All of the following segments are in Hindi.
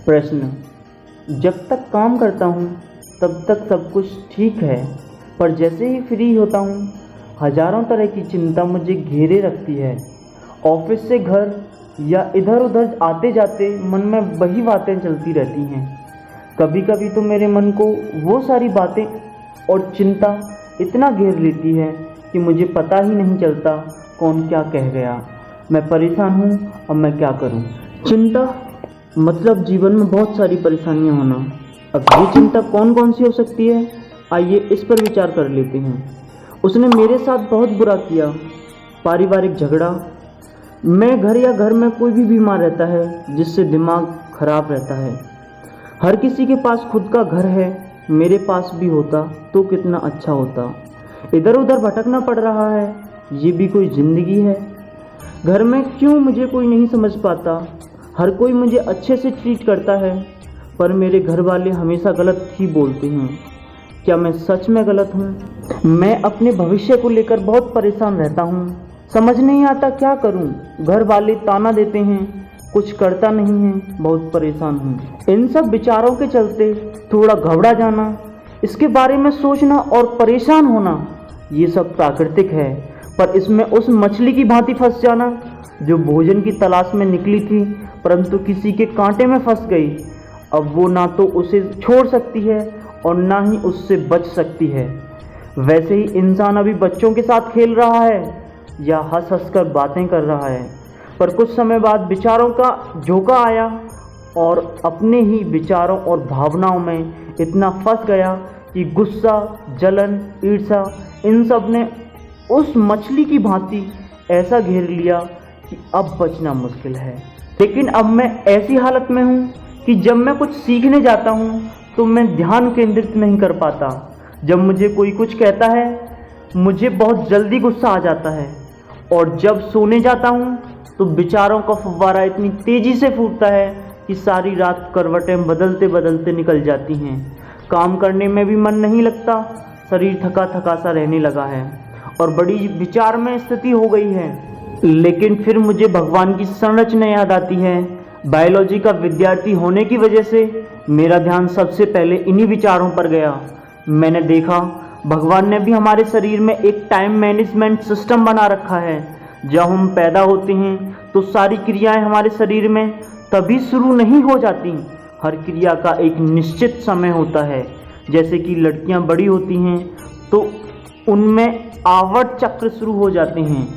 प्रश्न। जब तक काम करता हूँ तब तक सब कुछ ठीक है, पर जैसे ही फ्री होता हूँ हजारों तरह की चिंता मुझे घेरे रखती है। ऑफिस से घर या इधर उधर आते जाते मन में वही बातें चलती रहती हैं। कभी कभी तो मेरे मन को वो सारी बातें और चिंता इतना घेर लेती है कि मुझे पता ही नहीं चलता कौन क्या कह गया। मैं परेशान हूँ, अब मैं क्या करूँ। चिंता मतलब जीवन में बहुत सारी परेशानियाँ होना। अब ये चिंता कौन कौन सी हो सकती है, आइए इस पर विचार कर लेते हैं। उसने मेरे साथ बहुत बुरा किया, पारिवारिक झगड़ा। मैं घर या घर में कोई भी बीमार रहता है जिससे दिमाग खराब रहता है। हर किसी के पास खुद का घर है, मेरे पास भी होता तो कितना अच्छा होता। इधर उधर भटकना पड़ रहा है, ये भी कोई ज़िंदगी है। घर में क्यों मुझे कोई नहीं समझ पाता। हर कोई मुझे अच्छे से ट्रीट करता है, पर मेरे घर वाले हमेशा गलत ही बोलते हैं। क्या मैं सच में गलत हूँ? मैं अपने भविष्य को लेकर बहुत परेशान रहता हूँ, समझ नहीं आता क्या करूँ। घर वाले ताना देते हैं, कुछ करता नहीं है, बहुत परेशान हूँ। इन सब विचारों के चलते थोड़ा घबरा जाना, इसके बारे में सोचना और परेशान होना, ये सब प्राकृतिक है। पर इसमें उस मछली की भांति फंस जाना जो भोजन की तलाश में निकली थी परंतु किसी के कांटे में फंस गई। अब वो ना तो उसे छोड़ सकती है और ना ही उससे बच सकती है। वैसे ही इंसान अभी बच्चों के साथ खेल रहा है या हंस हंस कर बातें कर रहा है, पर कुछ समय बाद विचारों का झोंका आया और अपने ही विचारों और भावनाओं में इतना फंस गया कि गुस्सा, जलन, ईर्ष्या इन सब ने उस मछली की भांति ऐसा घेर लिया कि अब बचना मुश्किल है। लेकिन अब मैं ऐसी हालत में हूँ कि जब मैं कुछ सीखने जाता हूँ तो मैं ध्यान केंद्रित नहीं कर पाता। जब मुझे कोई कुछ कहता है मुझे बहुत जल्दी गुस्सा आ जाता है, और जब सोने जाता हूँ तो विचारों का फव्वारा इतनी तेज़ी से फूटता है कि सारी रात करवटें बदलते बदलते निकल जाती हैं। काम करने में भी मन नहीं लगता, शरीर थका थका सा रहने लगा है और बड़ी विचार में स्थिति हो गई है। लेकिन फिर मुझे भगवान की संरचना याद आती है। बायोलॉजी का विद्यार्थी होने की वजह से मेरा ध्यान सबसे पहले इन्हीं विचारों पर गया। मैंने देखा भगवान ने भी हमारे शरीर में एक टाइम मैनेजमेंट सिस्टम बना रखा है। जब हम पैदा होते हैं तो सारी क्रियाएं हमारे शरीर में तभी शुरू नहीं हो जाती। हर क्रिया का एक निश्चित समय होता है। जैसे कि लड़कियां बड़ी होती हैं तो उनमें आवर्त चक्र शुरू हो जाते हैं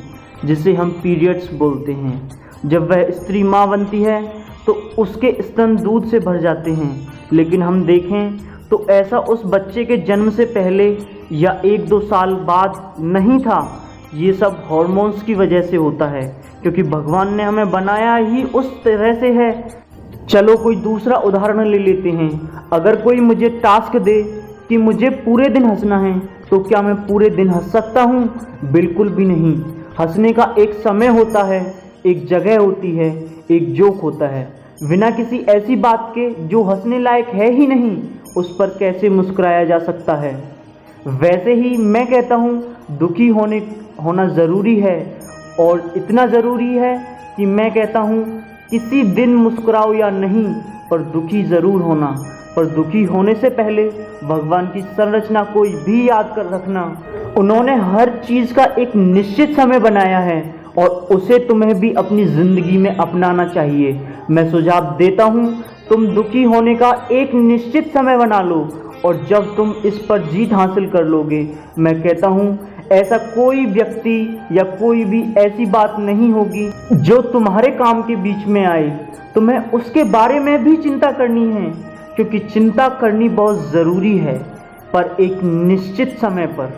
जिसे हम पीरियड्स बोलते हैं। जब वह स्त्री माँ बनती है तो उसके स्तन दूध से भर जाते हैं। लेकिन हम देखें तो ऐसा उस बच्चे के जन्म से पहले या 1-2 साल बाद नहीं था। ये सब हॉर्मोन्स की वजह से होता है, क्योंकि भगवान ने हमें बनाया ही उस तरह से है। चलो कोई दूसरा उदाहरण ले लेते हैं। अगर कोई मुझे टास्क दे कि मुझे पूरे दिन हंसना है तो क्या मैं पूरे दिन हंस सकता हूँ? बिल्कुल भी नहीं। हंसने का एक समय होता है, एक जगह होती है, एक जोक होता है। बिना किसी ऐसी बात के जो हंसने लायक है ही नहीं, उस पर कैसे मुस्कुराया जा सकता है? वैसे ही मैं कहता हूँ दुखी होना ज़रूरी है, और इतना ज़रूरी है कि मैं कहता हूँ किसी दिन मुस्कुराओ या नहीं, पर दुखी ज़रूर होना। पर दुखी होने से पहले भगवान की संरचना को भी याद कर रखना। उन्होंने हर चीज़ का एक निश्चित समय बनाया है और उसे तुम्हें भी अपनी ज़िंदगी में अपनाना चाहिए। मैं सुझाव देता हूँ तुम दुखी होने का एक निश्चित समय बना लो, और जब तुम इस पर जीत हासिल कर लोगे, मैं कहता हूँ ऐसा कोई व्यक्ति या कोई भी ऐसी बात नहीं होगी जो तुम्हारे काम के बीच में आए। तुम्हें उसके बारे में भी चिंता करनी है, क्योंकि चिंता करनी बहुत ज़रूरी है, पर एक निश्चित समय पर।